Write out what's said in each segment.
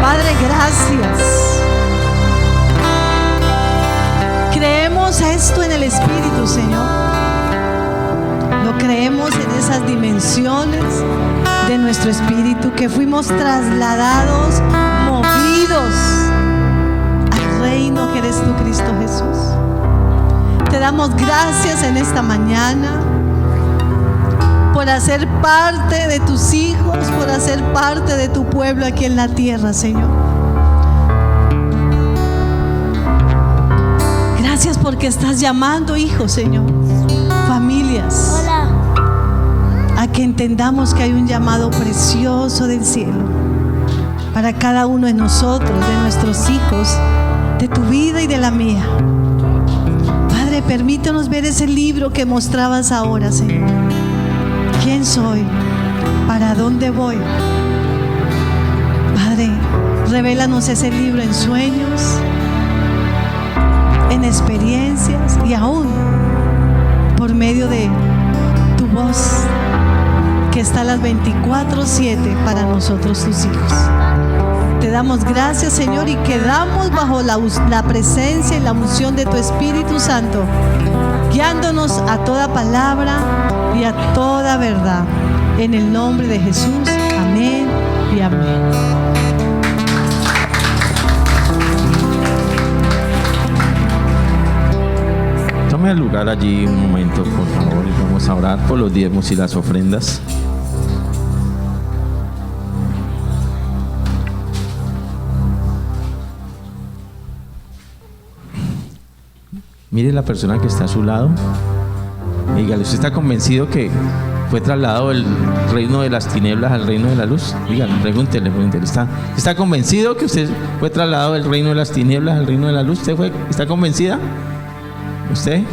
Padre, gracias. Creemos esto en el Espíritu, Señor. Lo creemos en esas dimensiones de nuestro espíritu, que fuimos trasladados, movidos al reino que eres tú, Cristo Jesús. Te damos gracias en esta mañana por hacer parte de tus hijos, por hacer parte de tu pueblo aquí en la tierra, Señor. Gracias porque estás llamando hijos, Señor, familias. Hola. A que entendamos que hay un llamado precioso del cielo para cada uno de nosotros, de nuestros hijos, de tu vida y de la mía. Padre, permítanos ver ese libro que mostrabas ahora, Señor. ¿Quién soy? ¿Para dónde voy? Padre, revélanos ese libro en sueños, en experiencias y aún por medio de tu voz, que está a las 24/7 para nosotros, tus hijos. Te damos gracias, Señor, y quedamos bajo la presencia y la unción de tu Espíritu Santo, guiándonos a toda palabra y a toda verdad. En el nombre de Jesús, amén y amén. Tome el lugar allí un momento, por favor, y vamos a orar por los diezmos y las ofrendas. Mire la persona que está a su lado. Dígale, ¿usted está convencido que fue trasladado del reino de las tinieblas al reino de la luz? Dígale, pregúntele. ¿Está convencido que usted fue trasladado del reino de las tinieblas al reino de la luz? ¿Está convencida? ¿Usted?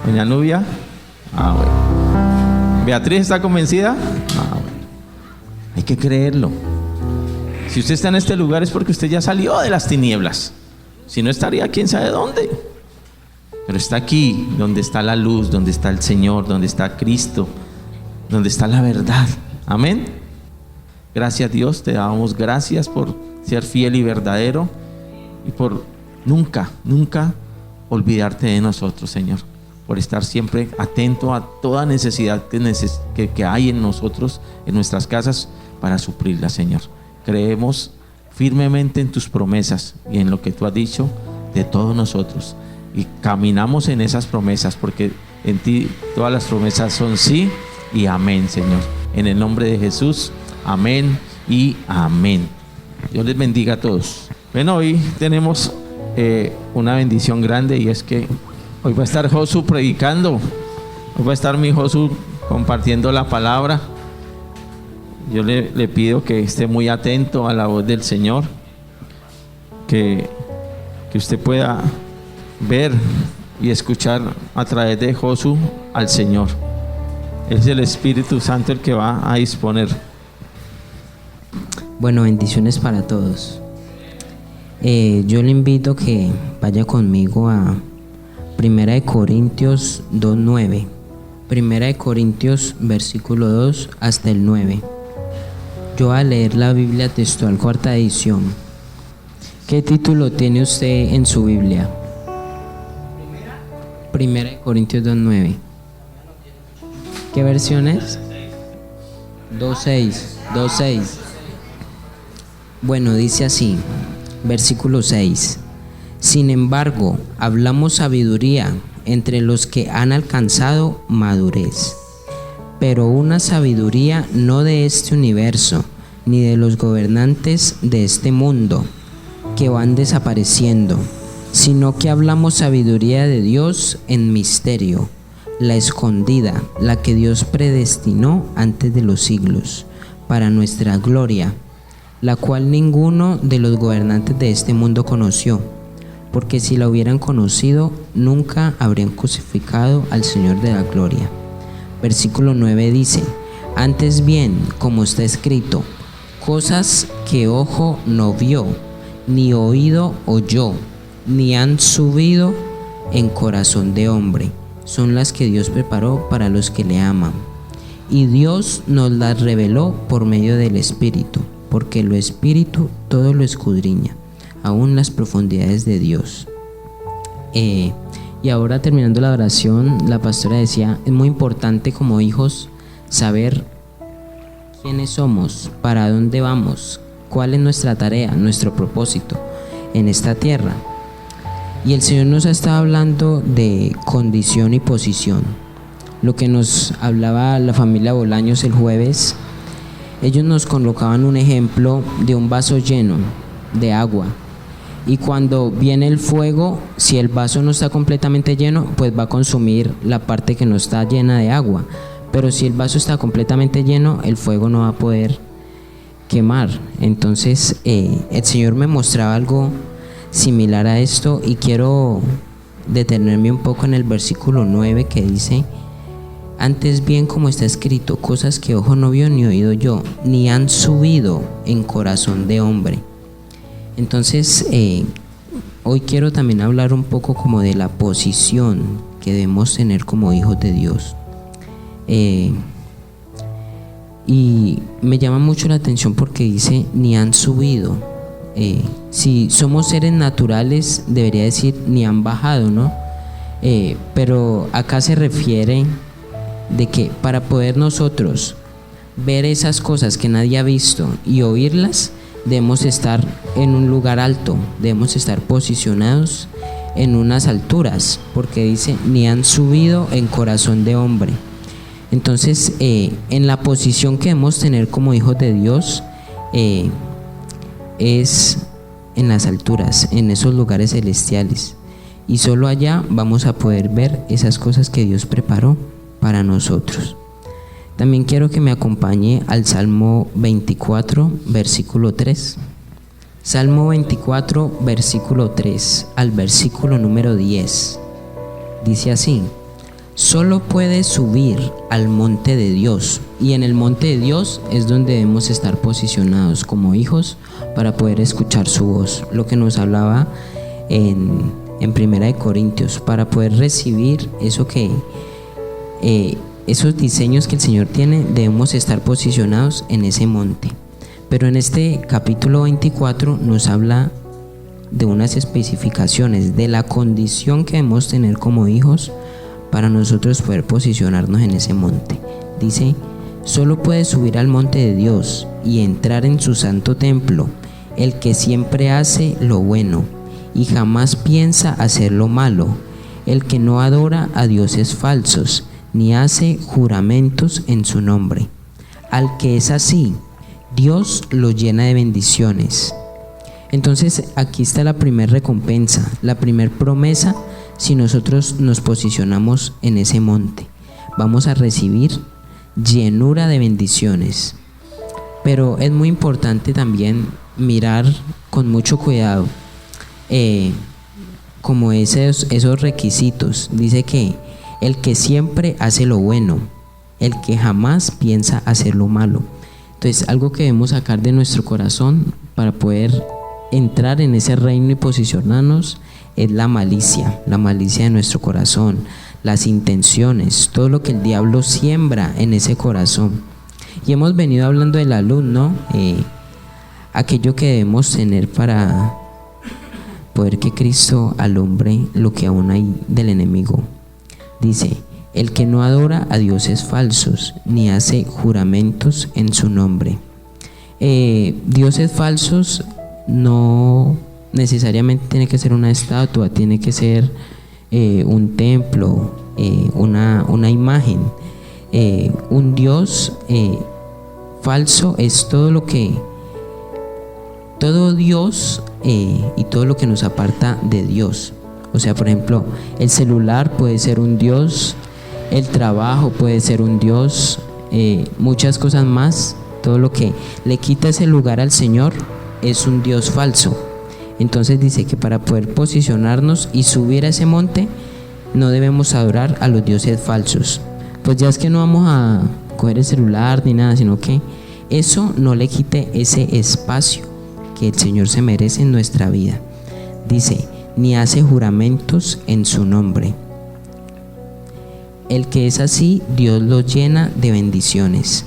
Doña Nubia. Bueno. ¿Beatriz está convencida? Bueno. Hay que creerlo. Si usted está en este lugar es porque usted ya salió de las tinieblas. Si no, estaría quién sabe dónde. Pero está aquí, donde está la luz, donde está el Señor, donde está Cristo, donde está la verdad. Amén. Gracias, Dios, te damos gracias por ser fiel y verdadero y por nunca olvidarte de nosotros, Señor, por estar siempre atento a toda necesidad que hay en nosotros, en nuestras casas, para suplirla, Señor. Creemos firmemente en tus promesas y en lo que tú has dicho de todos nosotros, y caminamos en esas promesas, porque en ti todas las promesas son sí y amén, Señor. En el nombre de Jesús, amén y amén. Dios les bendiga a todos. Bueno, hoy tenemos una bendición grande, y es que hoy va a estar Josu predicando. Hoy va a estar mi Josu compartiendo la palabra. Yo le pido que esté muy atento a la voz del Señor, que usted pueda ver y escuchar a través de Josu al Señor. Es el Espíritu Santo el que va a disponer. Bueno, bendiciones para todos. Yo le invito a que vaya conmigo a 1 Corintios 2:9. 1 Corintios versículo 2 hasta el 9. Yo voy a leer la Biblia textual, cuarta edición. ¿Qué título tiene usted en su Biblia? 1 Corintios 2:9. ¿Qué versión es? 2:6. Bueno, dice así, versículo 6. Sin embargo, hablamos sabiduría entre los que han alcanzado madurez, pero una sabiduría no de este universo, ni de los gobernantes de este mundo, que van desapareciendo, sino que hablamos sabiduría de Dios en misterio, la escondida, la que Dios predestinó antes de los siglos, para nuestra gloria, la cual ninguno de los gobernantes de este mundo conoció, porque si la hubieran conocido, nunca habrían crucificado al Señor de la gloria. Versículo 9 dice, antes bien, como está escrito, cosas que ojo no vio, ni oído oyó, ni han subido en corazón de hombre, son las que Dios preparó para los que le aman. Y Dios nos las reveló por medio del Espíritu, porque lo espíritu todo lo escudriña, aún las profundidades de Dios. Y ahora, terminando la oración, la pastora decía, es muy importante como hijos saber quiénes somos, para dónde vamos, cuál es nuestra tarea, nuestro propósito en esta tierra. Y el Señor nos ha estado hablando de condición y posición. Lo que nos hablaba la familia Bolaños el jueves, ellos nos colocaban un ejemplo de un vaso lleno de agua. Y cuando viene el fuego, si el vaso no está completamente lleno, pues va a consumir la parte que no está llena de agua. Pero si el vaso está completamente lleno, el fuego no va a poder quemar. Entonces el Señor me mostraba algo similar a esto, y quiero detenerme un poco en el versículo 9 que dice: antes bien, como está escrito, cosas que ojo no vio ni oído yo, ni han subido en corazón de hombre. Entonces hoy quiero también hablar un poco como de la posición que debemos tener como hijos de Dios. Y me llama mucho la atención porque dice ni han subido. Si somos seres naturales, debería decir ni han bajado, ¿no? Pero acá se refiere de que para poder nosotros ver esas cosas que nadie ha visto y oírlas, debemos estar en un lugar alto, debemos estar posicionados en unas alturas, porque dice ni han subido en corazón de hombre. Entonces en la posición que debemos tener como hijos de Dios es en las alturas, en esos lugares celestiales, y solo allá vamos a poder ver esas cosas que Dios preparó para nosotros. También quiero que me acompañe al Salmo 24, versículo 3. Salmo 24, versículo 3 al versículo número 10. Dice así: solo puedes subir al monte de Dios, y en el monte de Dios es donde debemos estar posicionados como hijos para poder escuchar su voz. Lo que nos hablaba en 1 Corintios, para poder recibir eso que esos diseños que el Señor tiene, debemos estar posicionados en ese monte. Pero en este capítulo 24 nos habla de unas especificaciones de la condición que debemos tener como hijos para nosotros poder posicionarnos en ese monte. Dice: solo puede subir al monte de Dios y entrar en su santo templo el que siempre hace lo bueno y jamás piensa hacer lo malo, el que no adora a dioses falsos ni hace juramentos en su nombre. Al que es así, Dios lo llena de bendiciones. Entonces aquí está la primera recompensa, la primera promesa. Si nosotros nos posicionamos en ese monte, vamos a recibir llenura de bendiciones. Pero es muy importante también mirar con mucho cuidado como esos requisitos. Dice que el que siempre hace lo bueno, el que jamás piensa hacer lo malo. Entonces, algo que debemos sacar de nuestro corazón para poder entrar en ese reino y posicionarnos es la malicia de nuestro corazón, las intenciones, todo lo que el diablo siembra en ese corazón. Y hemos venido hablando de la luz, ¿no? Aquello que debemos tener para poder que Cristo alumbre lo que aún hay del enemigo. Dice: el que no adora a dioses falsos ni hace juramentos en su nombre. Dioses falsos no necesariamente tiene que ser una estatua, tiene que ser un templo, una imagen. Un Dios falso es todo Dios y todo lo que nos aparta de Dios. O sea, por ejemplo, el celular puede ser un Dios, el trabajo puede ser un Dios, muchas cosas más. Todo lo que le quita ese lugar al Señor es un Dios falso. Entonces dice que para poder posicionarnos y subir a ese monte, no debemos adorar a los dioses falsos. Pues ya es que no vamos a coger el celular ni nada, sino que eso no le quite ese espacio que el Señor se merece en nuestra vida. Dice: ni hace juramentos en su nombre. El que es así, Dios lo llena de bendiciones.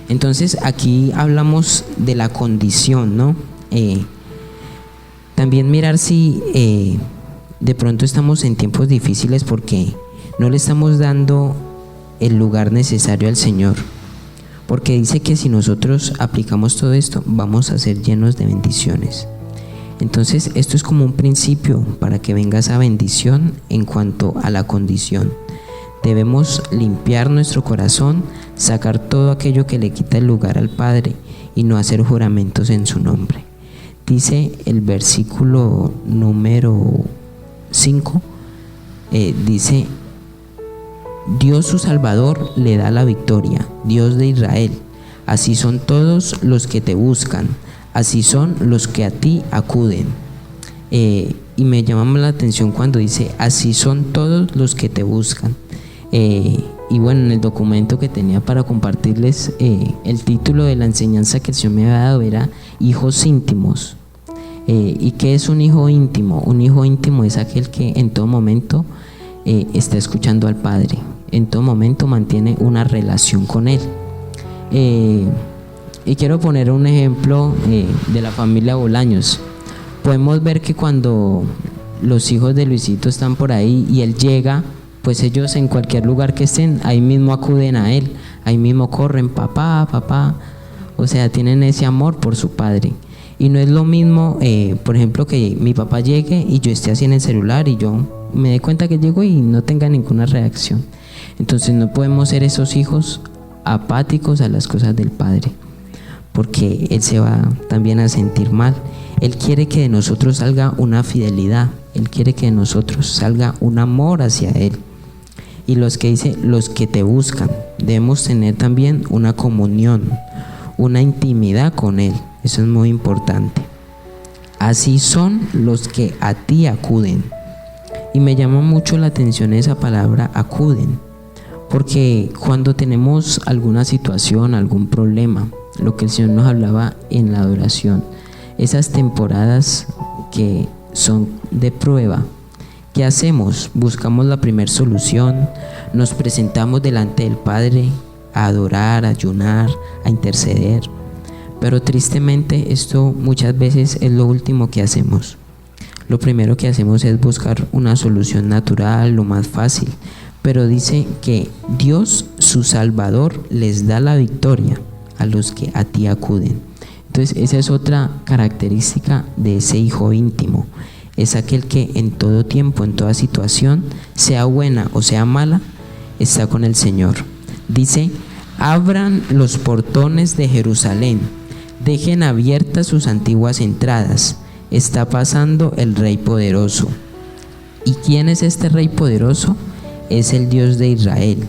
Entonces aquí hablamos de la condición, ¿no? También mirar si de pronto estamos en tiempos difíciles porque no le estamos dando el lugar necesario al Señor. Porque dice que si nosotros aplicamos todo esto, vamos a ser llenos de bendiciones. Entonces esto es como un principio para que venga esa bendición en cuanto a la condición. Debemos limpiar nuestro corazón, sacar todo aquello que le quita el lugar al Padre y no hacer juramentos en su nombre. Dice el versículo número 5, dice: Dios su Salvador le da la victoria, Dios de Israel. Así son todos los que te buscan, así son los que a ti acuden. Y me llama la atención cuando dice: así son todos los que te buscan. Y bueno, en el documento que tenía para compartirles, el título de la enseñanza que el Señor me había dado era hijos íntimos. ¿Y qué es un hijo íntimo? Un hijo íntimo es aquel que en todo momento está escuchando al Padre, en todo momento mantiene una relación con Él. Y quiero poner un ejemplo de la familia Bolaños. Podemos ver que cuando los hijos de Luisito están por ahí y él llega, pues ellos en cualquier lugar que estén, ahí mismo acuden a él, ahí mismo corren: papá, papá. O sea, tienen ese amor por su padre. Y no es lo mismo, por ejemplo, que mi papá llegue y yo esté así en el celular y yo me dé cuenta que llego y no tenga ninguna reacción. Entonces no podemos ser esos hijos apáticos a las cosas del Padre, porque Él se va también a sentir mal. Él quiere que de nosotros salga una fidelidad, Él quiere que de nosotros salga un amor hacia Él. Y los que dice, los que te buscan, debemos tener también una comunión, una intimidad con Él. Eso es muy importante. Así son los que a ti acuden. Y me llama mucho la atención esa palabra acuden, porque cuando tenemos alguna situación, algún problema, lo que el Señor nos hablaba en la adoración, esas temporadas que son de prueba, ¿qué hacemos? Buscamos la primera solución, nos presentamos delante del Padre a adorar, a ayunar, a interceder. Pero tristemente esto muchas veces es lo último que hacemos. Lo primero que hacemos es buscar una solución natural, lo más fácil. Pero dice que Dios, su Salvador, les da la victoria a los que a ti acuden. Entonces esa es otra característica de ese hijo íntimo. Es aquel que en todo tiempo, en toda situación, sea buena o sea mala, está con el Señor. Dice: abran los portones de Jerusalén, dejen abiertas sus antiguas entradas, está pasando el Rey poderoso. ¿Y quién es este Rey poderoso? Es el Dios de Israel,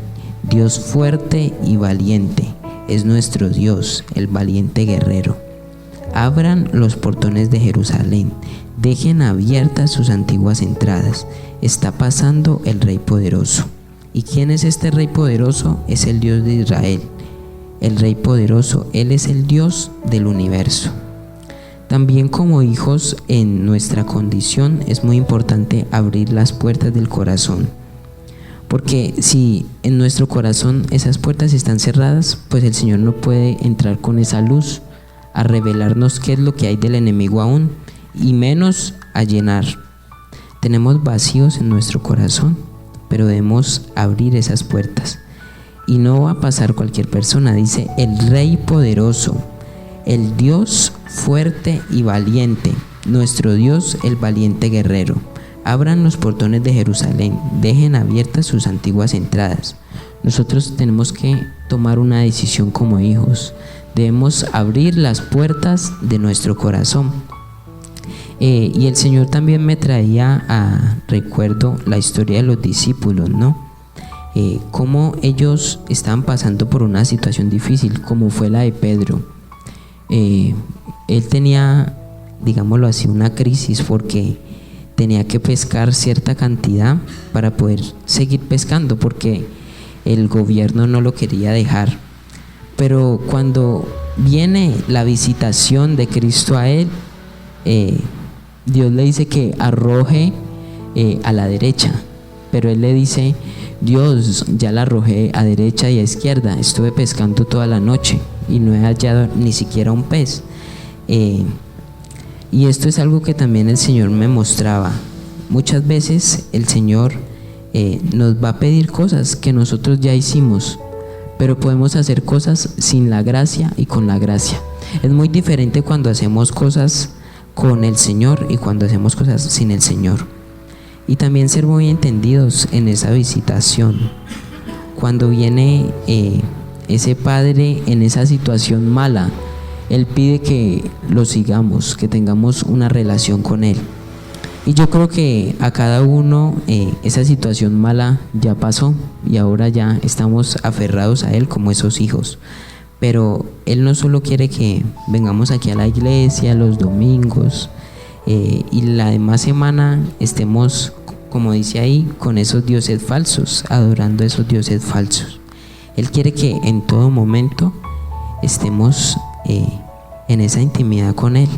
Dios fuerte y valiente, es nuestro Dios, el valiente guerrero. Abran los portones de Jerusalén, dejen abiertas sus antiguas entradas, está pasando el Rey poderoso. ¿Y quién es este Rey poderoso? Es el Dios de Israel, el Rey poderoso. Él es el Dios del universo. También como hijos, en nuestra condición es muy importante abrir las puertas del corazón, porque si en nuestro corazón esas puertas están cerradas, pues el Señor no puede entrar con esa luz a revelarnos qué es lo que hay del enemigo aún, y menos a llenar. Tenemos vacíos en nuestro corazón, pero debemos abrir esas puertas. Y no va a pasar cualquier persona, dice el Rey poderoso, el Dios fuerte y valiente, nuestro Dios el valiente guerrero. Abran los portones de Jerusalén, dejen abiertas sus antiguas entradas. Nosotros tenemos que tomar una decisión como hijos. Debemos abrir las puertas de nuestro corazón. Y el Señor también me traía a recuerdo la historia de los discípulos, ¿no? Cómo ellos estaban pasando por una situación difícil, como fue la de Pedro. Él tenía, digámoslo así, una crisis porque tenía que pescar cierta cantidad para poder seguir pescando, porque el gobierno no lo quería dejar. Pero cuando viene la visitación de Cristo a él, Dios le dice que arroje a la derecha, pero él le dice: Dios, ya la arrojé a derecha y a izquierda, estuve pescando toda la noche, y no he hallado ni siquiera un pez. Y esto es algo que también el Señor me mostraba. Muchas veces el Señor nos va a pedir cosas que nosotros ya hicimos, pero podemos hacer cosas sin la gracia y con la gracia. Es muy diferente cuando hacemos cosas con el Señor y cuando hacemos cosas sin el Señor. Y también ser muy entendidos en esa visitación. Cuando viene ese padre en esa situación mala, Él pide que lo sigamos, que tengamos una relación con Él. Y yo creo que a cada uno esa situación mala ya pasó y ahora ya estamos aferrados a Él como esos hijos. Pero Él no solo quiere que vengamos aquí a la iglesia los domingos y la demás semana estemos, como dice ahí, con esos dioses falsos, adorando a esos dioses falsos. Él quiere que en todo momento estemos en esa intimidad con Él.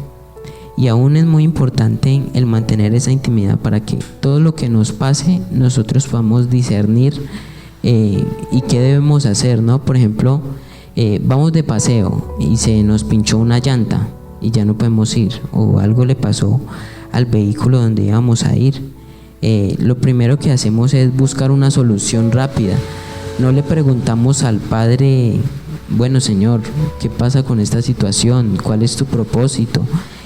Y aún es muy importante el mantener esa intimidad para que todo lo que nos pase nosotros podamos discernir y qué debemos hacer, ¿no? Por ejemplo, vamos de paseo y se nos pinchó una llanta y ya no podemos ir, o algo le pasó al vehículo donde íbamos a ir. Lo primero que hacemos es buscar una solución rápida. No le preguntamos al Padre, bueno, Señor, ¿qué pasa con esta situación? ¿Cuál es tu propósito?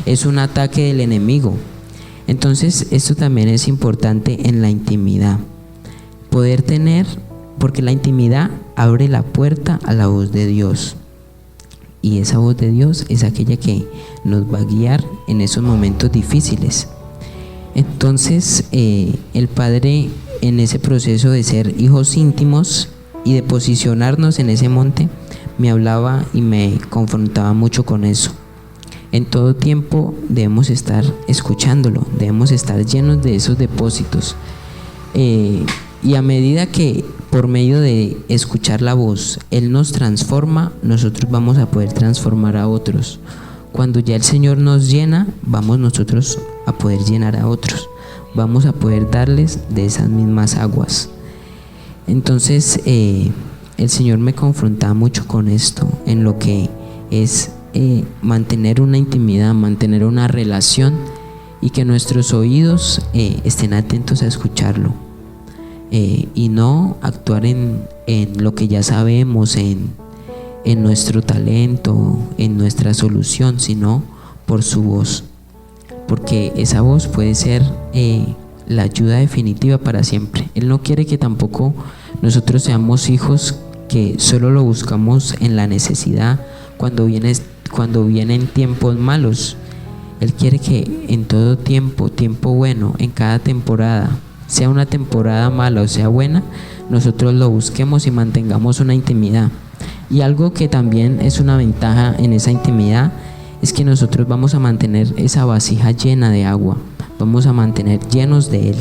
Es un ataque del enemigo. Entonces esto también es importante en la intimidad, poder tener, porque la intimidad abre la puerta a la voz de Dios, y esa voz de Dios es aquella que nos va a guiar en esos momentos difíciles. Entonces el Padre, en ese proceso de ser hijos íntimos y de posicionarnos en ese monte, me hablaba y me confrontaba mucho con eso. En todo tiempo debemos estar escuchándolo, debemos estar llenos de esos depósitos. Y a medida que por medio de escuchar la voz Él nos transforma, nosotros vamos a poder transformar a otros. Cuando ya el Señor nos llena, vamos nosotros a poder llenar a otros, vamos a poder darles de esas mismas aguas. Entonces el Señor me confrontaba mucho con esto, en lo que es mantener una intimidad, mantener una relación, y que nuestros oídos estén atentos a escucharlo, y no actuar en lo que ya sabemos, en nuestro talento, en nuestra solución, sino por su voz, porque esa voz puede ser la ayuda definitiva para siempre. Él no quiere que tampoco nosotros seamos hijos que solo lo buscamos en la necesidad, cuando vienen tiempos malos. Él quiere que en todo tiempo bueno, en cada temporada, sea una temporada mala o sea buena, nosotros lo busquemos y mantengamos una intimidad. Y algo que también es una ventaja en esa intimidad es que nosotros vamos a mantener esa vasija llena de agua, vamos a mantener llenos de Él.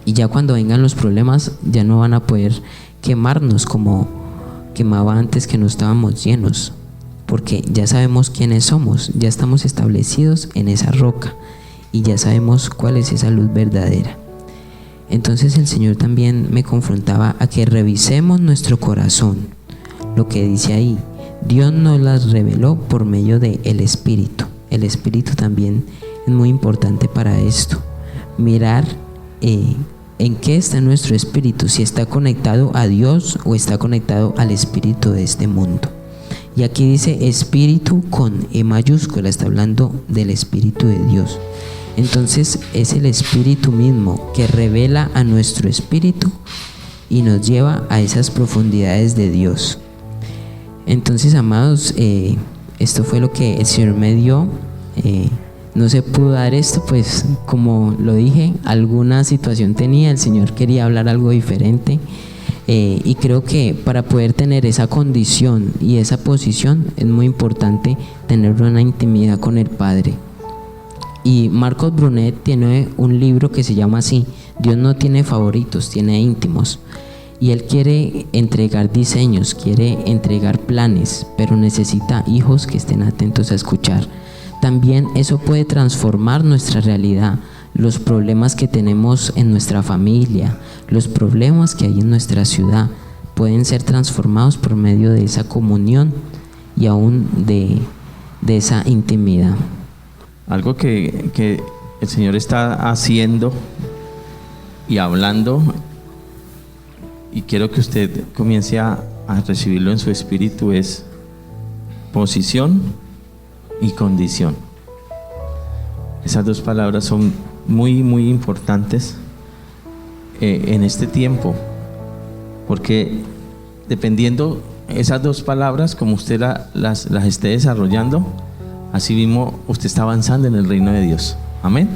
Y ya cuando vengan los problemas, ya no van a poder quemarnos como quemaba antes que no estábamos llenos, porque ya sabemos quiénes somos, ya estamos establecidos en esa roca y ya sabemos cuál es esa luz verdadera. Entonces el Señor también me confrontaba a que revisemos nuestro corazón. Lo que dice ahí, Dios nos las reveló por medio del Espíritu. El Espíritu también es muy importante para esto. Mirar en qué está nuestro espíritu, si está conectado a Dios o está conectado al espíritu de este mundo. Y aquí dice espíritu con E mayúscula, está hablando del Espíritu de Dios. Entonces es el Espíritu mismo que revela a nuestro espíritu y nos lleva a esas profundidades de Dios. Entonces, amados, esto fue lo que el Señor me dio. No se pudo dar esto, pues como lo dije, alguna situación tenía, el Señor quería hablar algo diferente. Y creo que para poder tener esa condición y esa posición es muy importante tener una intimidad con el Padre. Y Marcos Brunet tiene un libro que se llama así, Dios no tiene favoritos, tiene íntimos. Y Él quiere entregar diseños, quiere entregar planes, pero necesita hijos que estén atentos a escuchar. También eso puede transformar nuestra realidad, los problemas que tenemos en nuestra familia, los problemas que hay en nuestra ciudad, pueden ser transformados por medio de esa comunión y aún de esa intimidad. Algo que el Señor está haciendo y hablando, y quiero que usted comience a recibirlo en su espíritu, es posición y condición. Esas dos palabras son muy, muy importantes en este tiempo, porque dependiendo esas dos palabras, como usted las esté desarrollando, así mismo usted está avanzando en el reino de Dios. Amén.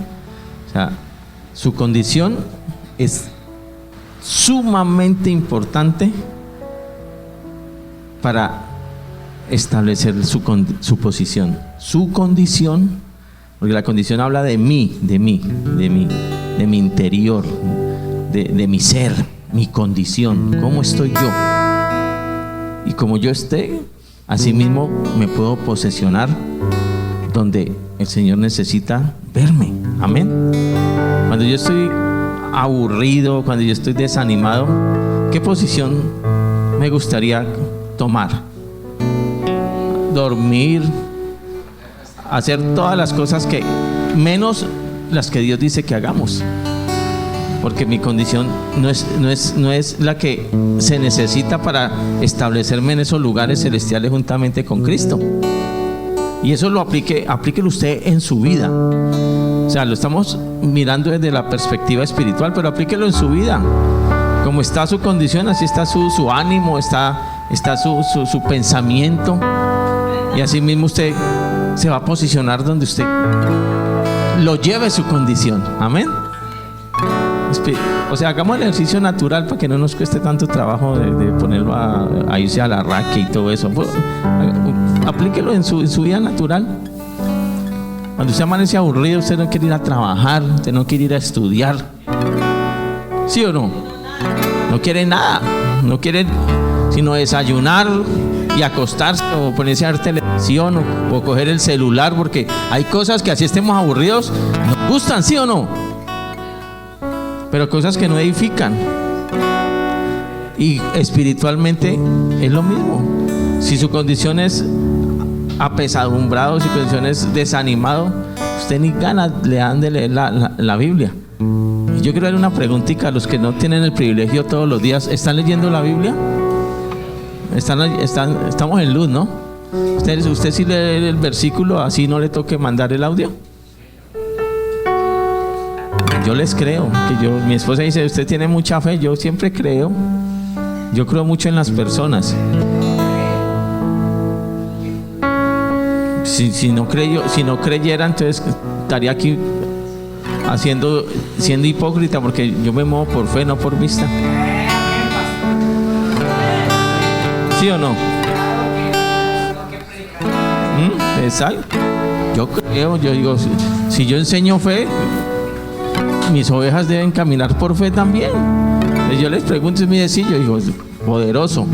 O sea, su condición es sumamente importante para establecer su posición. Su condición, porque la condición habla de mí, de mi interior, de mi ser, mi condición, cómo estoy yo. Y como yo esté, así mismo me puedo posesionar donde el Señor necesita verme. Amén. Cuando yo estoy aburrido, cuando yo estoy desanimado, ¿qué posición me gustaría tomar? Dormir, hacer todas las cosas que menos las que Dios dice que hagamos, porque mi condición no es la que se necesita para establecerme en esos lugares celestiales juntamente con Cristo. Y eso lo aplíquelo usted en su vida. O sea, lo estamos mirando desde la perspectiva espiritual, pero aplíquelo en su vida. Como está su condición, así está su ánimo, está su pensamiento. Y así mismo usted se va a posicionar donde usted lo lleve su condición. Amén. O sea, hagamos el ejercicio natural para que no nos cueste tanto trabajo de ponerlo a irse a la raquia y todo eso. Aplíquelo en su vida natural. Cuando usted amanece aburrido, usted no quiere ir a trabajar, usted no quiere ir a estudiar. ¿Sí o no? No quiere nada, no quiere sino desayunar y acostarse o ponerse a ver televisión o coger el celular, porque hay cosas que así estemos aburridos nos gustan, ¿sí o no? Pero cosas que no edifican. Y espiritualmente es lo mismo. Si su condición es apesadumbrado, si su condición es desanimado, usted ni ganas le dan de leer la Biblia. Yo quiero dar una preguntita a los que no tienen el privilegio todos los días. ¿Están leyendo la Biblia? Estamos en luz, ¿no? ¿Usted sí lee el versículo, así no le toque mandar el audio? Yo les creo, mi esposa dice, usted tiene mucha fe. Yo siempre creo. Yo creo mucho en las personas. Si no creyera, entonces estaría aquí siendo hipócrita, porque yo me muevo por fe, no por vista. ¿Sí o no? Exacto. Yo creo, yo digo, si yo enseño fe, mis ovejas deben caminar por fe también. Yo les pregunto, es muy sencillo, digo, poderoso.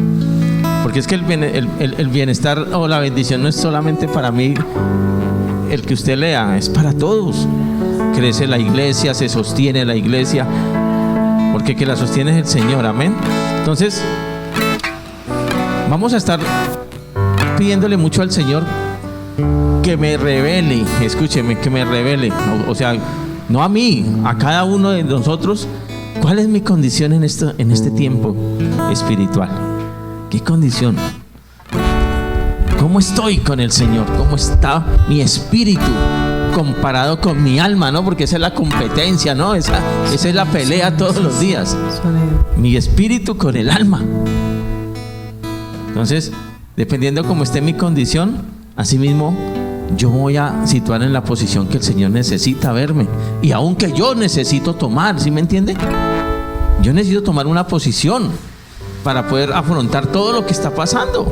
Porque es que el bienestar o la bendición no es solamente para mí, el que usted lea, es para todos. Crece la iglesia, se sostiene la iglesia, porque que la sostiene es el Señor, amén. Entonces, vamos a estar pidiéndole mucho al Señor que me revele, escúcheme, que me revele, o sea, no a mí, a cada uno de nosotros, cuál es mi condición en este tiempo espiritual. ¿Qué condición? ¿Cómo estoy con el Señor? ¿Cómo está mi espíritu comparado con mi alma? ¿No? Porque esa es la competencia, ¿no? Esa es la pelea todos los días. Mi espíritu con el alma. Entonces, dependiendo cómo esté mi condición, así mismo yo voy a situar en la posición que el Señor necesita verme. Y aunque yo necesito tomar, ¿sí me entiende? Yo necesito tomar una posición para poder afrontar todo lo que está pasando.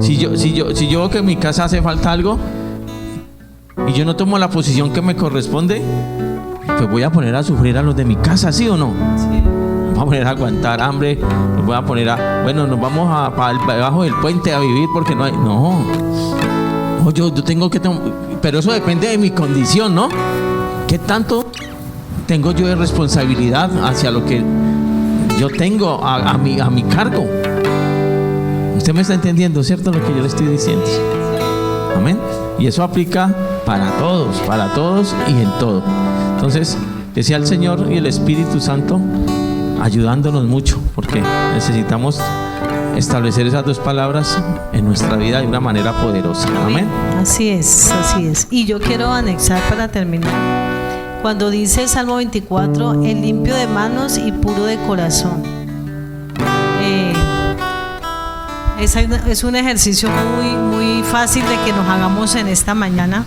Si yo veo que en mi casa hace falta algo y yo no tomo la posición que me corresponde, pues voy a poner a sufrir a los de mi casa, ¿sí o no? Sí. Nos voy a poner a aguantar hambre, nos voy a poner nos vamos para debajo del puente a vivir porque no hay. No, yo tengo que pero eso depende de mi condición, ¿no? ¿Qué tanto tengo yo de responsabilidad hacia lo que yo tengo a mi cargo? Usted me está entendiendo, ¿cierto? Lo que yo le estoy diciendo. Amén. Y eso aplica para todos y en todo. Entonces, que sea el Señor y el Espíritu Santo ayudándonos mucho, porque necesitamos establecer esas dos palabras en nuestra vida de una manera poderosa. Amén. Así es, así es. Y yo quiero anexar para terminar. Cuando dice el Salmo 24, el limpio de manos y puro de corazón. Es un ejercicio muy fácil de que nos hagamos en esta mañana.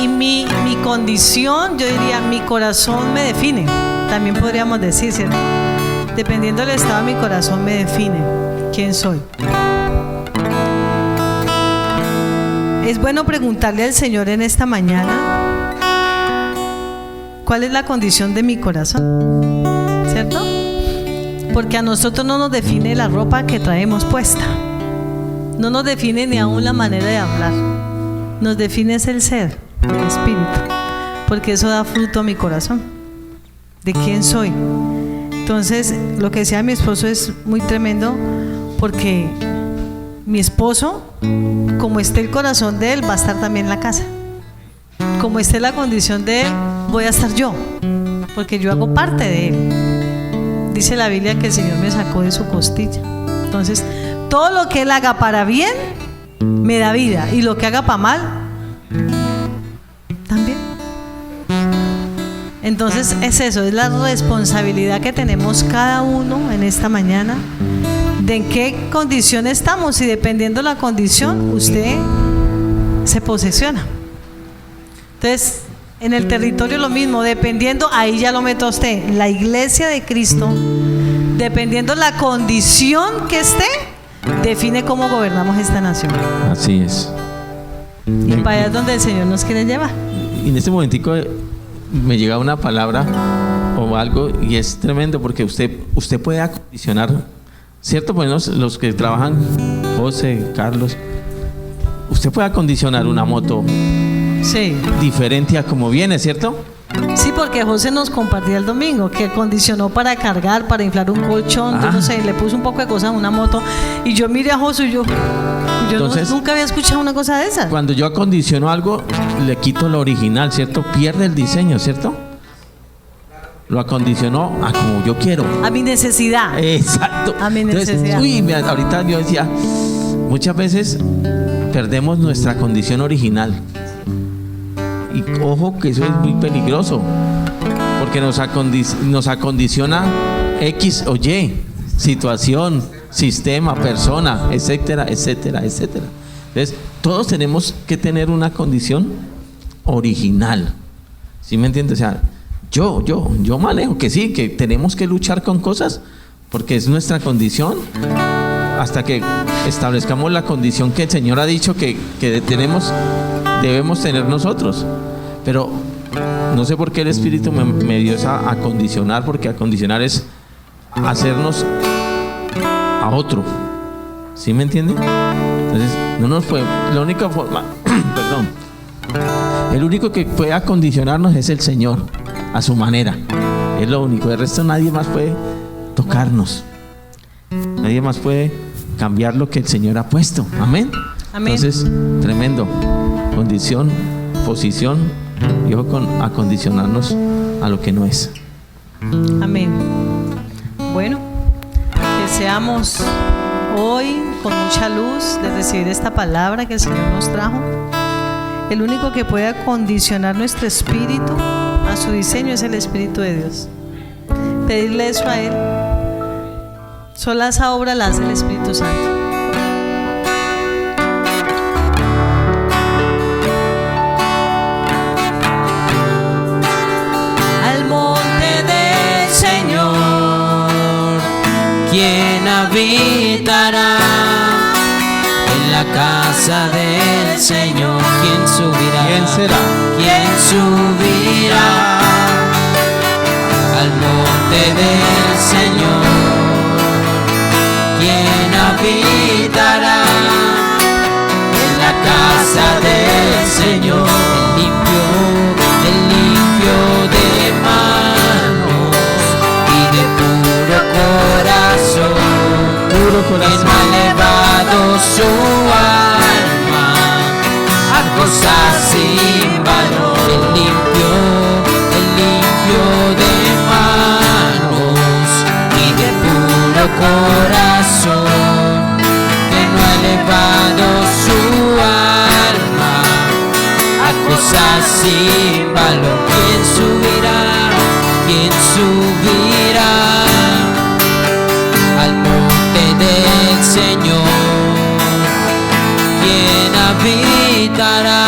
Y mi condición, yo diría, mi corazón me define. También podríamos decir, ¿cierto? Dependiendo del estado de mi corazón me define quién soy. Es bueno preguntarle al Señor en esta mañana cuál es la condición de mi corazón, ¿cierto? Porque a nosotros no nos define la ropa que traemos puesta, no nos define ni aún la manera de hablar, nos define es el ser, el espíritu, porque eso da fruto a mi corazón, de quién soy. Entonces, lo que decía mi esposo es muy tremendo, porque mi esposo, como esté el corazón de él, va a estar también en la casa. Como esté la condición de él, voy a estar yo, porque yo hago parte de él. Dice la Biblia que el Señor me sacó de su costilla. Entonces, todo lo que él haga para bien, me da vida, y lo que haga para mal, también. Entonces es eso, es la responsabilidad que tenemos cada uno en esta mañana de en qué condición estamos, y dependiendo la condición usted se posesiona. Entonces en el territorio lo mismo, dependiendo, ahí ya lo meto a usted, la iglesia de Cristo, dependiendo la condición que esté, define cómo gobernamos esta nación. Así es. Y para allá es donde el Señor nos quiere llevar. Y en este momentico me llega una palabra o algo, y es tremendo, porque usted puede acondicionar, ¿cierto? Pues los que trabajan, José, Carlos, usted puede acondicionar una moto, sí, diferente a como viene, ¿cierto? Sí, porque José nos compartía el domingo que acondicionó para cargar, para inflar un colchón, yo no sé, le puso un poco de cosas a una moto, y yo miré a José y yo entonces, nunca había escuchado una cosa de esa. Cuando yo acondiciono algo, le quito lo original, ¿cierto? Pierde el diseño, ¿cierto? Lo acondicionó a como yo quiero. A mi necesidad. Exacto. A mi necesidad. Entonces, ahorita yo decía, muchas veces perdemos nuestra condición original. Y ojo que eso es muy peligroso, porque nos acondiciona X o Y, situación, sistema, persona, etcétera, etcétera, etcétera. Entonces, todos tenemos que tener una condición original. ¿Sí me entiendes? O sea, yo manejo que sí, que tenemos que luchar con cosas, porque es nuestra condición, hasta que establezcamos la condición que el Señor ha dicho que debemos tener nosotros. Pero no sé por qué el Espíritu me dio esa acondicionar, porque acondicionar es hacernos a otro. ¿Sí me entienden? Entonces, no nos puede, la única forma, perdón, el único que puede acondicionarnos es el Señor, a su manera. Es lo único. El resto nadie más puede tocarnos. Nadie más puede cambiar lo que el Señor ha puesto. Amén. Amén. Entonces, tremendo. Condición, posición, y ojo con acondicionarnos a lo que no es. Amén. Bueno, que seamos hoy con mucha luz de recibir esta palabra que el Señor nos trajo. El único que puede acondicionar nuestro espíritu a su diseño es el Espíritu de Dios. Pedirle eso a Él. Sola esa obra la hace el Espíritu Santo. Al monte del Señor, ¿quién habitará? En la casa del Señor, ¿quién subirá? ¿Quién será? ¿Quién subirá? Al monte del Señor, ¿quién habitará? En la casa del Señor, el limpio de manos y de puro corazón, Puro corazón. su alma a cosas sin valor. El limpio de manos y de puro corazón, que no ha elevado su alma a cosas sin valor. ¿Quién subirá? ¿Quién subirá al monte del Señor? ¿Quién habitará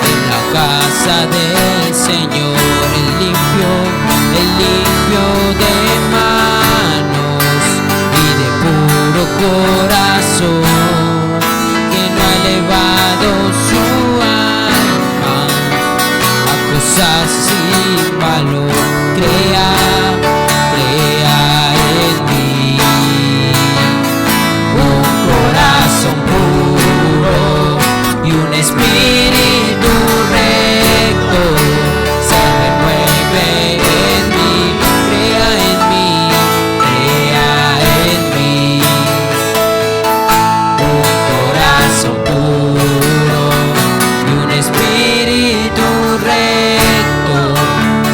en la casa del Señor? El limpio de manos y de puro corazón, que no ha elevado su alma a cosas sin valor. Crea en mí un corazón puro y un espíritu recto. Se renueve en mí. Crea en mí un corazón puro y un espíritu recto.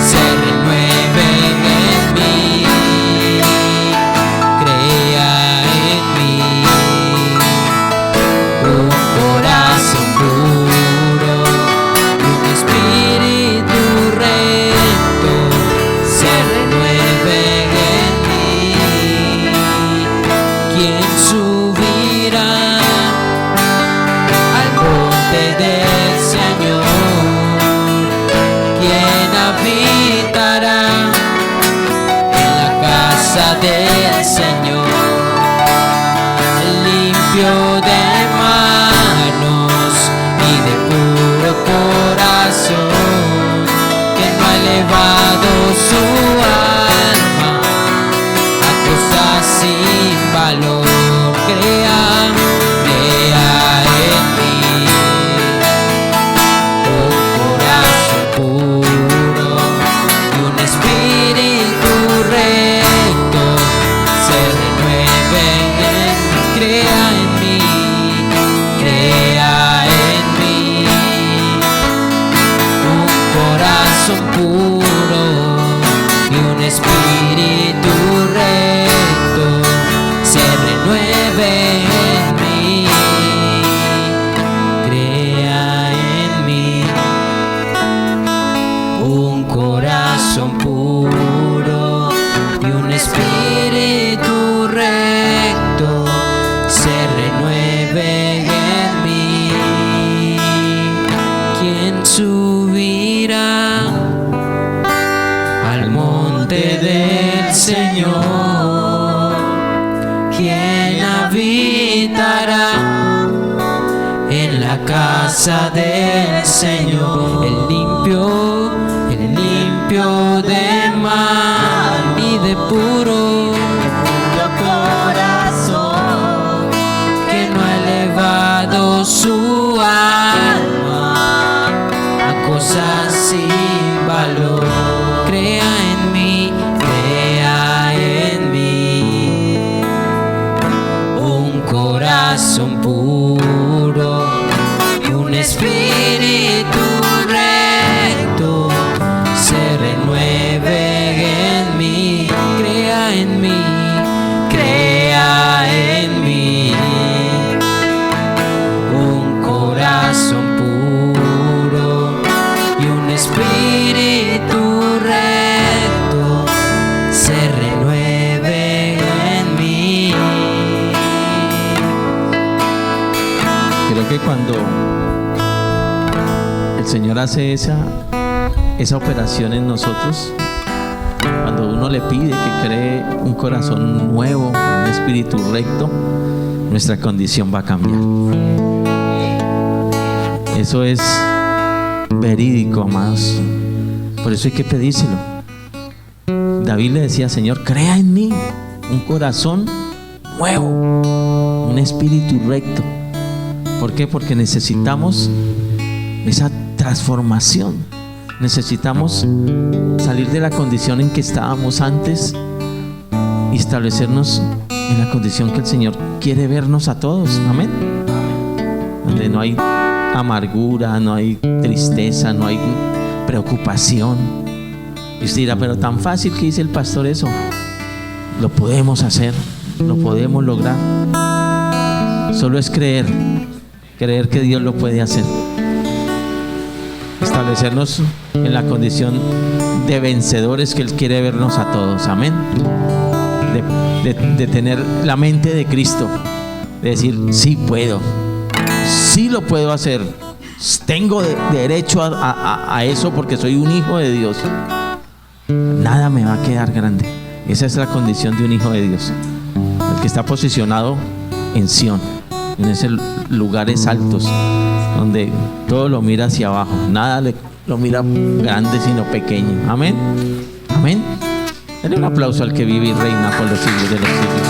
Se renueve en mí. Crea en mí un corazón puro y un espíritu recto. Se renueve en mí. ¿Quién subirá al monte del Señor? ¿Quién habitará en la casa del Señor? El limpio de manos y de puro corazón, que no ha elevado su alma a cosas sin valor. Crea en mí un corazón puro y un espíritu recto. Se renueve en mí. Crea en mí un corazón puro y un espíritu recto. Se renueve en mí. Crea en mí un corazón puro y un espíritu recto. Se renueve en mí. ¿Quién subirá al monte del Señor? ¿Quién habitará en la casa del Señor? El limpio de mano y de puro corazón, que no ha elevado su alma a cosas sin valor. Crea en mí un corazón puro y un espíritu recto. Se renueve en mí. Crea en mí un corazón puro y un espíritu recto. Se renueve en mí. Creo que cuando el Señor hace esa operación en nosotros, cuando uno le pide que cree un corazón nuevo, un espíritu recto, nuestra condición va a cambiar. Eso es verídico, amados. Por eso hay que pedírselo. David le decía: Señor, crea en mí un corazón nuevo, un espíritu recto. ¿Por qué? Porque necesitamos esa transformación. Necesitamos salir de la condición en que estábamos antes y establecernos en la condición que el Señor quiere vernos a todos. Amén. Donde no hay amargura, no hay tristeza, no hay preocupación. Y usted dirá, pero tan fácil que dice el pastor eso. Lo podemos hacer, lo podemos lograr. Solo es creer que Dios lo puede hacer. Establecernos en la condición de vencedores que Él quiere vernos a todos. Amén. De tener la mente de Cristo, de decir, sí puedo, sí lo puedo hacer, tengo derecho a eso porque soy un hijo de Dios. Nada me va a quedar grande. Esa es la condición de un hijo de Dios, el que está posicionado en Sión, en esos lugares altos donde todo lo mira hacia abajo, nada lo mira grande sino pequeño. Amén. Amén. Denle un aplauso al que vive y reina por los siglos de los siglos.